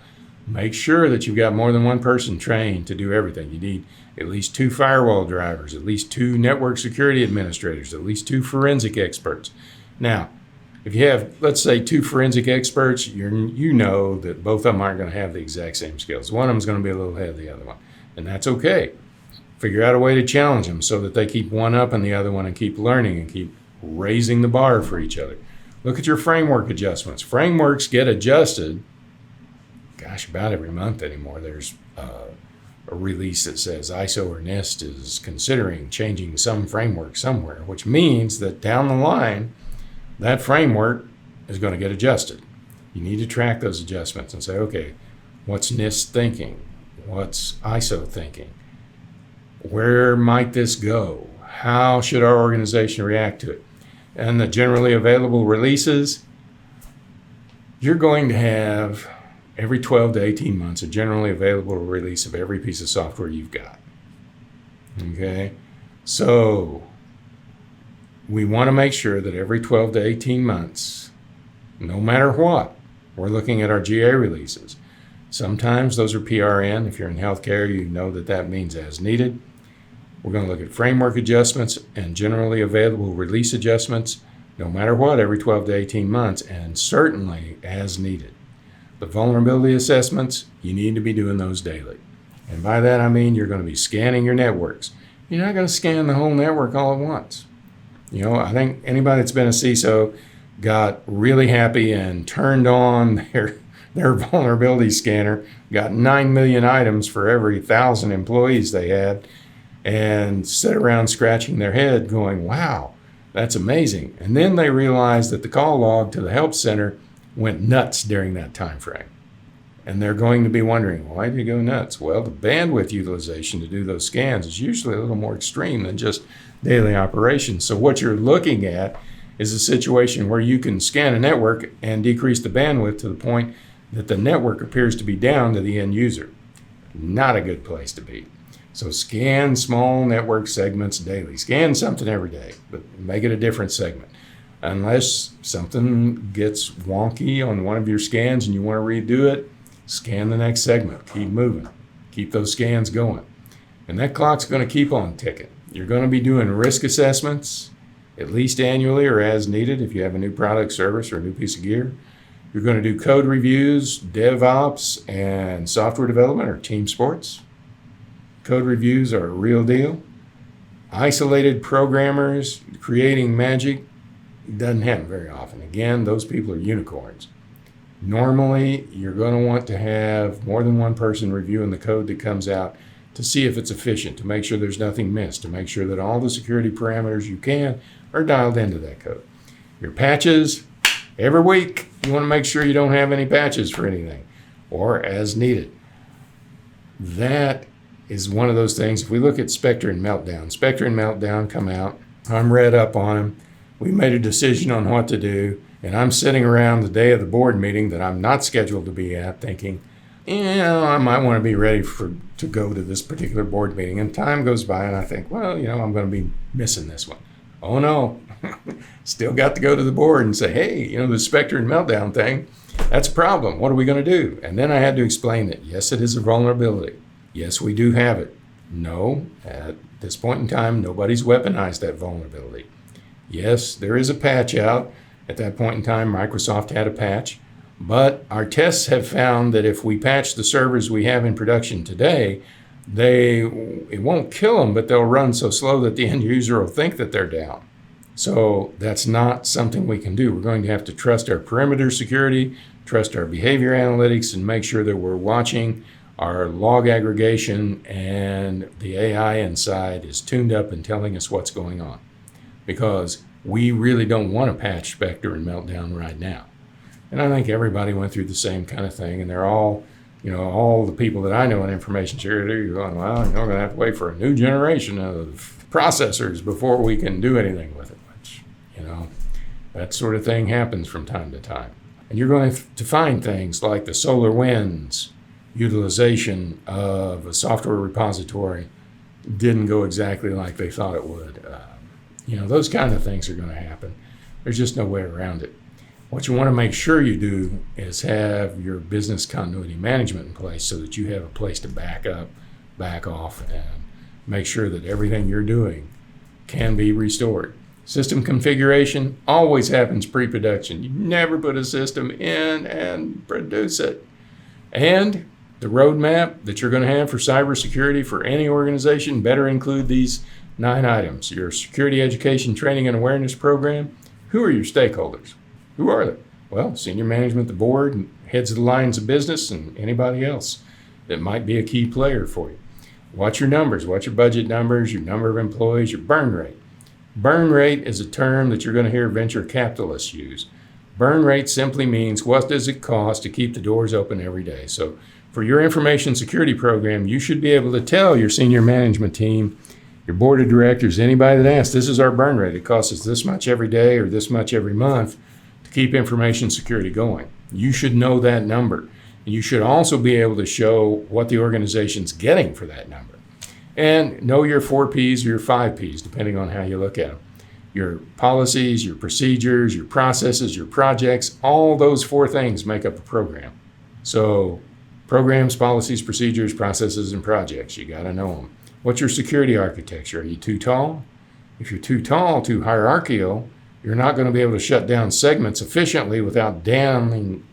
Make sure that you've got more than one person trained to do everything. You need at least 2 firewall drivers, at least 2 network security administrators, at least 2 forensic experts. Now, if you have, let's say, 2 forensic experts, you know that both of them aren't going to have the exact same skills. One of them is going to be a little ahead of the other one, and that's okay. Figure out a way to challenge them so that they keep one up on the other one and keep learning and keep raising the bar for each other. Look at your framework adjustments. Frameworks get adjusted, about every month anymore. There's a release that says ISO or NIST is considering changing some framework somewhere, which means that down the line, that framework is going to get adjusted. You need to track those adjustments and say, okay, what's NIST thinking? What's ISO thinking? Where might this go? How should our organization react to it? And the generally available releases, you're going to have every 12 to 18 months a generally available release of every piece of software you've got. Okay? So we want to make sure that every 12 to 18 months, no matter what, we're looking at our GA releases. Sometimes those are PRN. If you're in healthcare, you know that means as needed. We're going to look at framework adjustments and generally available release adjustments, no matter what, every 12 to 18 months, and certainly as needed. The vulnerability assessments, you need to be doing those daily. And by that, I mean you're going to be scanning your networks. You're not going to scan the whole network all at once. I think anybody that's been a CISO got really happy and turned on their vulnerability scanner, got 9 million items for every 1,000 employees they had, and sit around scratching their head going, wow, that's amazing. And then they realized that the call log to the help center went nuts during that time frame. And they're going to be wondering, why did it go nuts? Well, the bandwidth utilization to do those scans is usually a little more extreme than just daily operations. So what you're looking at is a situation where you can scan a network and decrease the bandwidth to the point that the network appears to be down to the end user. Not a good place to be. So scan small network segments daily. Scan something every day, but make it a different segment. Unless something gets wonky on one of your scans and you want to redo it, scan the next segment. Keep moving. Keep those scans going. And that clock's going to keep on ticking. You're going to be doing risk assessments at least annually or as needed if you have a new product, service, or a new piece of gear. You're going to do code reviews, DevOps, and software development or team sports. Code reviews are a real deal. Isolated programmers creating magic doesn't happen very often. Again, those people are unicorns. Normally, you're going to want to have more than one person reviewing the code that comes out to see if it's efficient, to make sure there's nothing missed, to make sure that all the security parameters you can are dialed into that code. Your patches, every week, you want to make sure you don't have any patches for anything, or as needed. That is one of those things. If we look at Spectre and Meltdown come out. I'm read up on them. We made a decision on what to do, and I'm sitting around the day of the board meeting that I'm not scheduled to be at thinking, I might want to be ready to go to this particular board meeting. And time goes by and I think, I'm going to be missing this one. Oh no, still got to go to the board and say, hey, the Spectre and Meltdown thing, that's a problem. What are we going to do? And then I had to explain that, yes, it is a vulnerability. Yes, we do have it. No, at this point in time, nobody's weaponized that vulnerability. Yes, there is a patch out. At that point in time, Microsoft had a patch. But our tests have found that if we patch the servers we have in production today, it won't kill them, but they'll run so slow that the end user will think that they're down. So that's not something we can do. We're going to have to trust our perimeter security, trust our behavior analytics, and make sure that we're watching our log aggregation and the AI inside is tuned up and telling us what's going on. Because we really don't want to patch Spectre and Meltdown right now. And I think everybody went through the same kind of thing, and they're all, all the people that I know in information security are going, we're going to have to wait for a new generation of processors before we can do anything with it, which, that sort of thing happens from time to time. And you're going to find things like the SolarWinds utilization of a software repository didn't go exactly like they thought it would. Those kind of things are going to happen. There's just no way around it. What you want to make sure you do is have your business continuity management in place so that you have a place to back up, back off, and make sure that everything you're doing can be restored. System configuration always happens pre-production. You never put a system in and produce it. And the roadmap that you're going to have for cybersecurity for any organization better include these 9 items. Your security education, training, and awareness program. Who are your stakeholders? Who are they? Well, senior management, the board, heads of the lines of business, and anybody else that might be a key player for you. Watch your numbers. Watch your budget numbers, your number of employees, your burn rate. Burn rate is a term that you're going to hear venture capitalists use. Burn rate simply means what does it cost to keep the doors open every day. So for your information security program, you should be able to tell your senior management team, your board of directors, anybody that asks, this is our burn rate. It costs us this much every day or this much every month to keep information security going. You should know that number. You should also be able to show what the organization's getting for that number. And know your 4 Ps or your 5 Ps, depending on how you look at them. Your policies, your procedures, your processes, your projects, all those 4 things make up a program. So programs, policies, procedures, processes, and projects, you got to know them. What's your security architecture? Are you too tall? If you're too tall, too hierarchical, you're not going to be able to shut down segments efficiently without downing,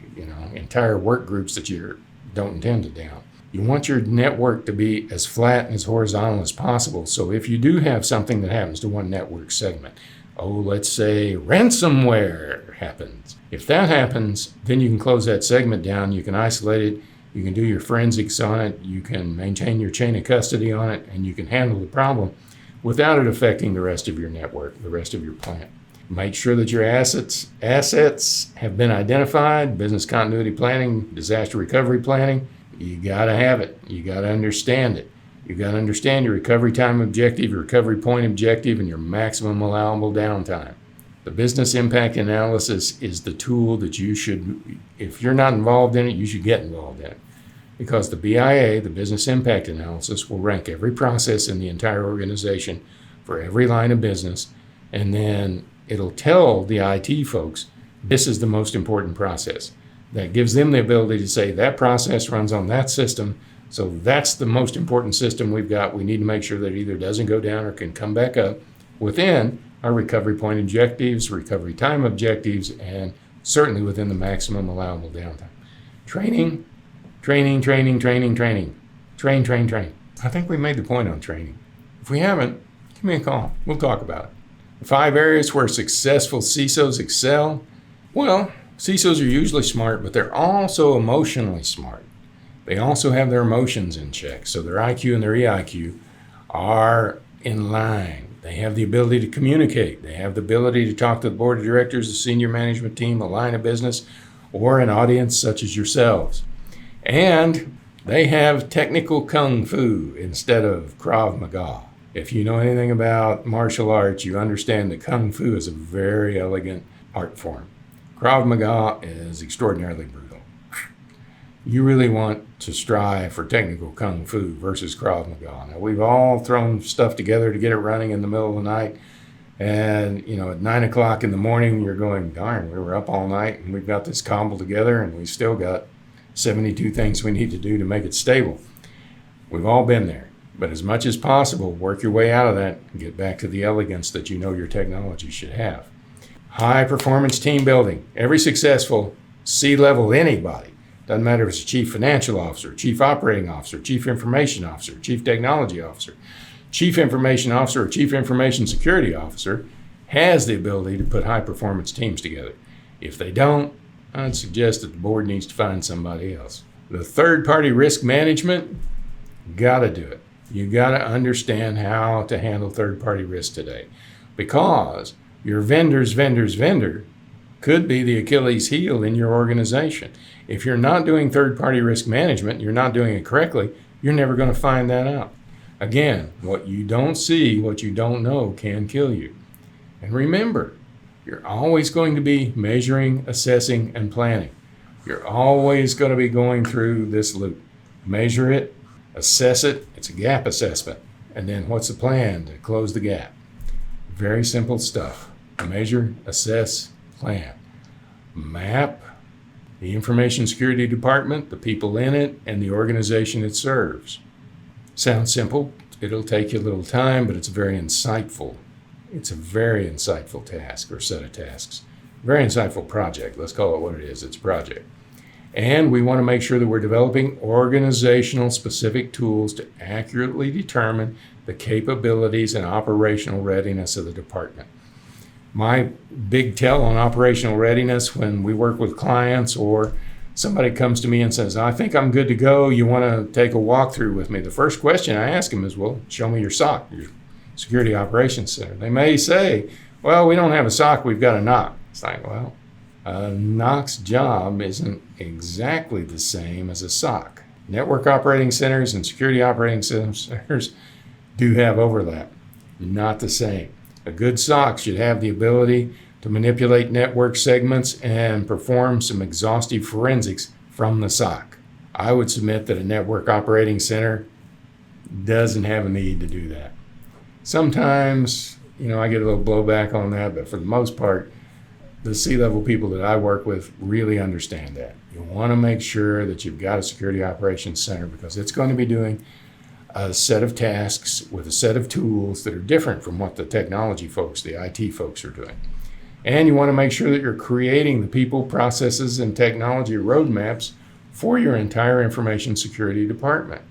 entire work groups that you don't intend to down. You want your network to be as flat and as horizontal as possible. So if you do have something that happens to one network segment, let's say ransomware happens. If that happens, then you can close that segment down. You can isolate it. You can do your forensics on it. You can maintain your chain of custody on it, and you can handle the problem without it affecting the rest of your network, the rest of your plant. Make sure that your assets have been identified, business continuity planning, disaster recovery planning. You got to have it. You got to understand it. You got to understand your recovery time objective, your recovery point objective, and your maximum allowable downtime. The business impact analysis is the tool that you should, if you're not involved in it, you should get involved in it. Because the BIA, the business impact analysis, will rank every process in the entire organization for every line of business, and then it'll tell the IT folks, this is the most important process. That gives them the ability to say that process runs on that system, so that's the most important system we've got. We need to make sure that it either doesn't go down or can come back up within our recovery point objectives, recovery time objectives, and certainly within the maximum allowable downtime. Training. Train. I think we made the point on training. If we haven't, give me a call. We'll talk about it. The 5 areas where successful CISOs excel. Well, CISOs are usually smart, but they're also emotionally smart. They also have their emotions in check, so their IQ and their EIQ are in line. They have the ability to communicate. They have the ability to talk to the board of directors, the senior management team, a line of business, or an audience such as yourselves. And they have technical kung fu instead of Krav Maga. If you know anything about martial arts, you understand that kung fu is a very elegant art form. Krav Maga is extraordinarily brutal. You really want to strive for technical kung fu versus Krav Maga. Now, we've all thrown stuff together to get it running in the middle of the night. And, at 9 o'clock in the morning, you're going, darn, we were up all night and we've got this cobbled together and we still got 72 things we need to do to make it stable. We've all been there. But as much as possible, work your way out of that and get back to the elegance that you know your technology should have. High performance team building. Every successful C-level anybody, doesn't matter if it's a chief financial officer, chief operating officer, chief information officer, chief technology officer, chief information officer, or chief information security officer, has the ability to put high performance teams together. If they don't, I'd suggest that the board needs to find somebody else. The third party risk management, gotta do it. You got to understand how to handle third-party risk today, because your vendor's vendor could be the Achilles heel in your organization. If you're not doing third-party risk management, you're not doing it correctly, you're never going to find that out. Again, what you don't see, what you don't know can kill you. And remember, you're always going to be measuring, assessing, and planning. You're always going to be going through this loop. Measure it, assess it, it's a gap assessment. And then what's the plan to close the gap? Very simple stuff. Measure, assess, plan. Map the information security department, the people in it, and the organization it serves. Sounds simple. It'll take you a little time, but it's very insightful. It's a very insightful task or set of tasks. Very insightful project. Let's call it what it is. It's a project. And we want to make sure that we're developing organizational specific tools to accurately determine the capabilities and operational readiness of the department. My big tell on operational readiness when we work with clients or somebody comes to me and says, I think I'm good to go. You want to take a walkthrough with me? The first question I ask them is, well, show me your SOC, your Security Operations Center. They may say, well, we don't have a SOC, we've got a NOC. It's like, well, a NOC's job isn't exactly the same as a SOC. Network operating centers and security operating centers do have overlap. Not the same. A good SOC should have the ability to manipulate network segments and perform some exhaustive forensics from the SOC. I would submit that a network operating center doesn't have a need to do that. Sometimes, I get a little blowback on that, but for the most part, the C-level people that I work with really understand that. You want to make sure that you've got a security operations center because it's going to be doing a set of tasks with a set of tools that are different from what the technology folks, the IT folks are doing. And you want to make sure that you're creating the people, processes, and technology roadmaps for your entire information security department.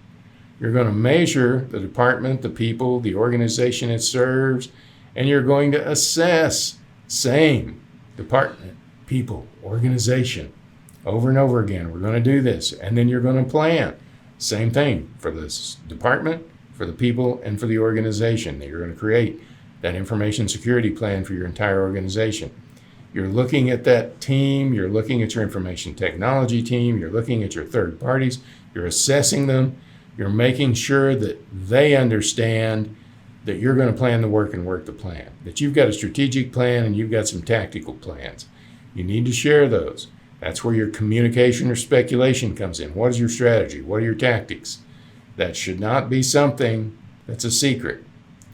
You're going to measure the department, the people, the organization it serves, and you're going to assess same department, people, organization, over and over again. We're going to do this. And then you're going to plan. Same thing for this department, for the people, and for the organization. That you're going to create that information security plan for your entire organization. You're looking at that team. You're looking at your information technology team. You're looking at your third parties. You're assessing them. You're making sure that they understand that you're going to plan the work and work the plan, that you've got a strategic plan and you've got some tactical plans. You need to share those. That's where your communication or speculation comes in. What is your strategy? What are your tactics? That should not be something that's a secret.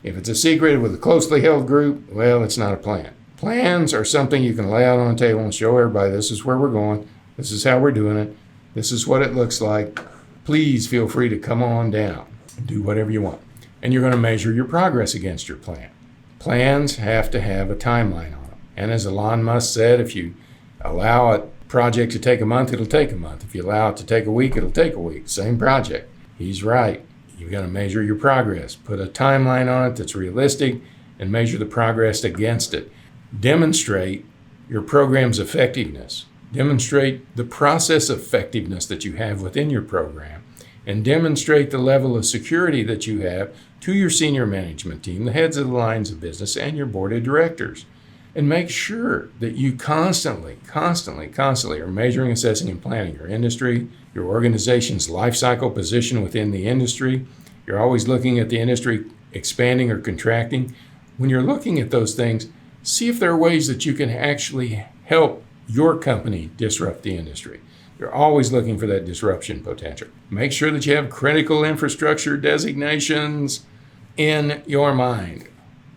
If it's a secret with a closely held group, well, it's not a plan. Plans are something you can lay out on the table and show everybody, this is where we're going, this is how we're doing it, this is what it looks like. Please feel free to come on down and do whatever you want. And you're going to measure your progress against your plan. Plans have to have a timeline on them. And as Elon Musk said, if you allow a project to take a month, it'll take a month. If you allow it to take a week, it'll take a week. Same project. He's right. You've got to measure your progress. Put a timeline on it that's realistic and measure the progress against it. Demonstrate your program's effectiveness. Demonstrate the process effectiveness that you have within your program, and demonstrate the level of security that you have to your senior management team, the heads of the lines of business, and your board of directors. And make sure that you constantly are measuring, assessing, and planning your industry, your organization's life cycle position within the industry. You're always looking at the industry expanding or contracting. When you're looking at those things, see if there are ways that you can actually help your company disrupt the industry. You're always looking for that disruption potential. Make sure that you have critical infrastructure designations in your mind.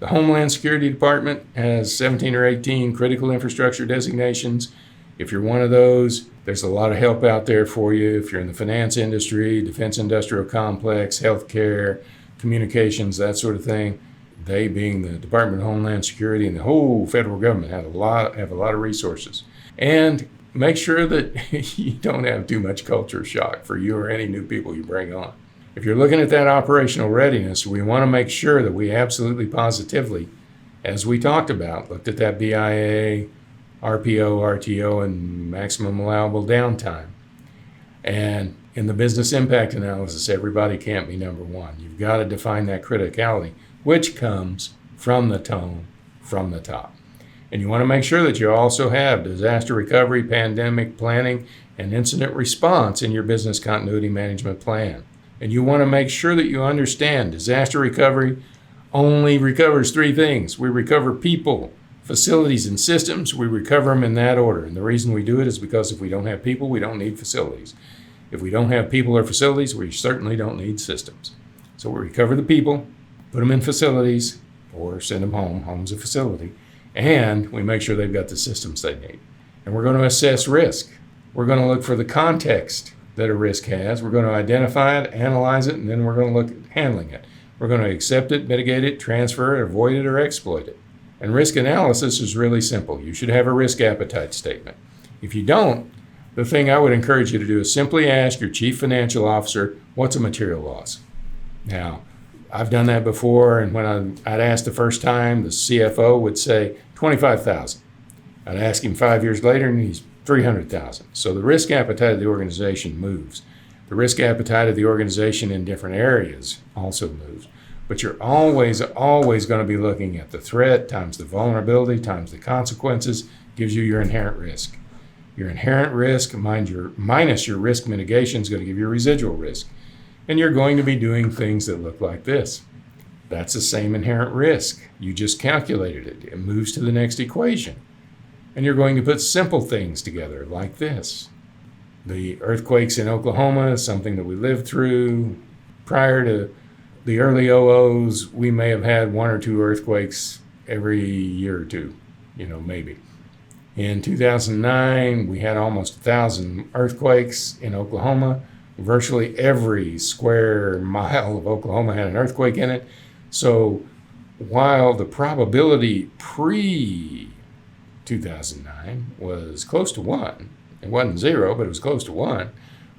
The Homeland Security Department has 17 or 18 critical infrastructure designations. If you're one of those, there's a lot of help out there for you. If you're in the finance industry, defense industrial complex, healthcare, communications, that sort of thing, they being the Department of Homeland Security and the whole federal government have a lot of resources. And make sure that you don't have too much culture shock for you or any new people you bring on. If you're looking at that operational readiness, we want to make sure that we absolutely positively, as we talked about, looked at that BIA, RPO, RTO, and maximum allowable downtime. And in the business impact analysis, everybody can't be number one. You've got to define that criticality, which comes from the tone, from the top. And you want to make sure that you also have disaster recovery, pandemic planning, and incident response in your business continuity management plan. And you want to make sure that you understand disaster recovery only recovers three things. We recover people, facilities, and systems. We recover them in that order. And the reason we do it is because if we don't have people, we don't need facilities. If we don't have people or facilities, we certainly don't need systems. So we recover the people, put them in facilities, or send them home. Home's a facility. And we make sure they've got the systems they need. And we're going to assess risk. We're going to look for the context that a risk has. We're going to identify it, analyze it, and then we're going to look at handling it. We're going to accept it, mitigate it, transfer it, avoid it, or exploit it. And risk analysis is really simple. You should have a risk appetite statement. If you don't, the thing I would encourage you to do is simply ask your chief financial officer, what's a material loss? Now, I've done that before, and when I'd ask the first time, the CFO would say $25,000. I'd ask him 5 years later, and he's $300,000. So the risk appetite of the organization moves. The risk appetite of the organization in different areas also moves. But you're always going to be looking at the threat times the vulnerability times the consequences gives you your inherent risk. Your inherent risk minus your risk mitigation is going to give you a residual risk. And you're going to be doing things that look like this. That's the same inherent risk. You just calculated it. It moves to the next equation. And you're going to put simple things together like this. The earthquakes in Oklahoma is something that we lived through. Prior to the early 00s, we may have had one or two earthquakes every year or two, maybe. In 2009, we had almost 1,000 earthquakes in Oklahoma. Virtually every square mile of Oklahoma had an earthquake in it. So while the probability pre-2009 was close to 1, it wasn't 0, but it was close to 1,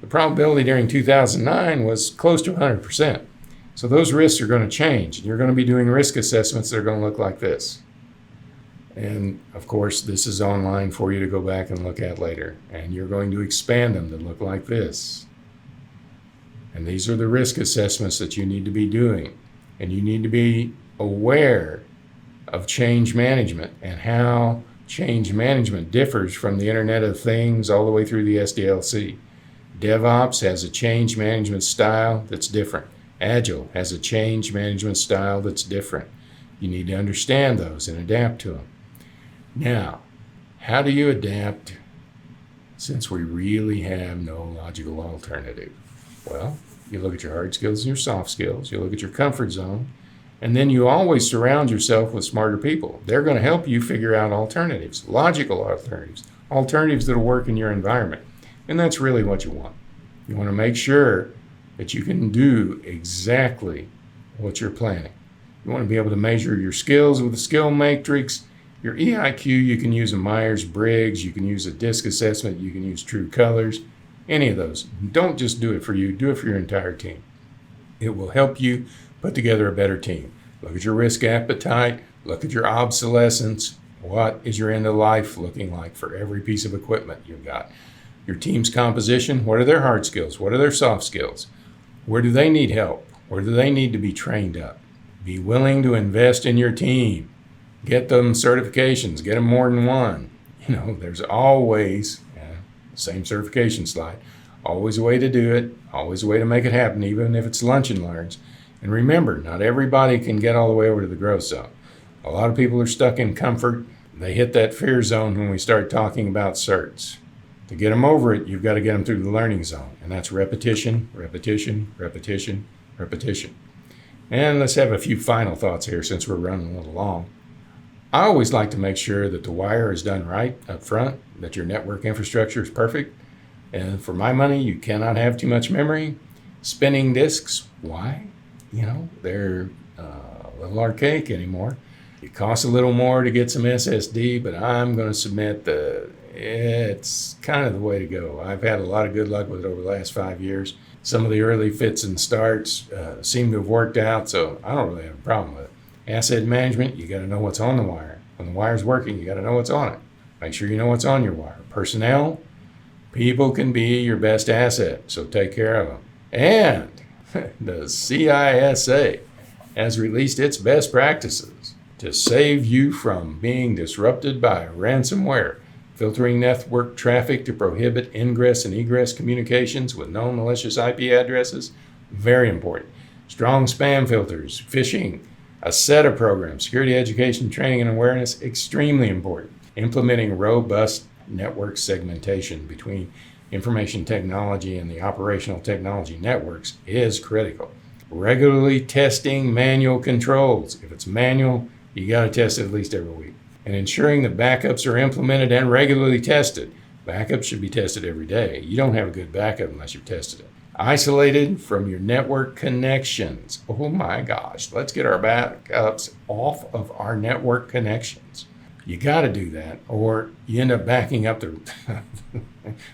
the probability during 2009 was close to 100%. So those risks are going to change. And you're going to be doing risk assessments that are going to look like this. And of course, this is online for you to go back and look at later. And you're going to expand them to look like this. And these are the risk assessments that you need to be doing. And you need to be aware of change management and how change management differs from the Internet of Things all the way through the SDLC. DevOps has a change management style that's different. Agile has a change management style that's different. You need to understand those and adapt to them. Now, how do you adapt since we really have no logical alternative? Well, you look at your hard skills and your soft skills. You look at your comfort zone. And then you always surround yourself with smarter people. They're going to help you figure out alternatives, logical alternatives, alternatives that will work in your environment. And that's really what you want. You want to make sure that you can do exactly what you're planning. You want to be able to measure your skills with a skill matrix. Your EIQ, you can use a Myers-Briggs, you can use a DISC assessment, you can use True Colors, any of those. Don't just do it for you, do it for your entire team. It will help you put together a better team. Look at your risk appetite, look at your obsolescence. What is your end of life looking like for every piece of equipment you've got? Your team's composition, what are their hard skills? What are their soft skills? Where do they need help? or do they need to be trained up? Be willing to invest in your team. Get them certifications, get them more than one. There's always, same certification slide, always a way to do it, always a way to make it happen, even if it's lunch and learns. And remember, not everybody can get all the way over to the growth zone. A lot of people are stuck in comfort. They hit that fear zone when we start talking about certs. To get them over it, you've got to get them through the learning zone. And that's repetition, repetition, repetition, repetition. And let's have a few final thoughts here since we're running a little long. I always like to make sure that the wire is done right up front, that your network infrastructure is perfect. And for my money, you cannot have too much memory. Spinning disks, why? They're a little archaic anymore. It costs a little more to get some SSD, but I'm going to submit that it's kind of the way to go. I've had a lot of good luck with it over the last 5 years. Some of the early fits and starts seem to have worked out, so I don't really have a problem with it. Asset management, you got to know what's on the wire. When the wire's working, you got to know what's on it. Make sure you know what's on your wire. Personnel, people can be your best asset, so take care of them. And the CISO has released its best practices to save you from being disrupted by ransomware, filtering network traffic to prohibit ingress and egress communications with known malicious IP addresses. Very important. Strong spam filters, phishing, a set of programs, security education, training, and awareness, extremely important. Implementing robust network segmentation between information technology and the operational technology networks is critical. Regularly testing manual controls. If it's manual, you got to test it at least every week. And ensuring that backups are implemented and regularly tested. Backups should be tested every day. You don't have a good backup unless you've tested it. Isolated from your network connections. Oh my gosh, let's get our backups off of our network connections. You got to do that, or you end up backing up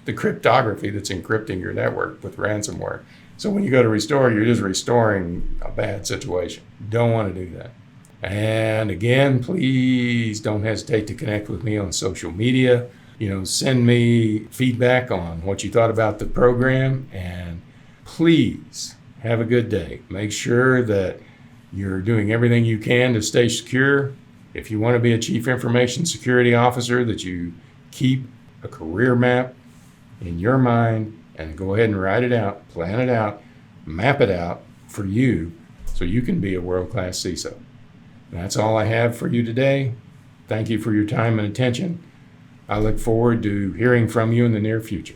the cryptography that's encrypting your network with ransomware. So when you go to restore, you're just restoring a bad situation. Don't want to do that. And again, please don't hesitate to connect with me on social media. Send me feedback on what you thought about the program, and please have a good day. Make sure that you're doing everything you can to stay secure. If you want to be a Chief Information Security Officer, that you keep a career map in your mind and go ahead and write it out, plan it out, map it out for you so you can be a world-class CISO. That's all I have for you today. Thank you for your time and attention. I look forward to hearing from you in the near future.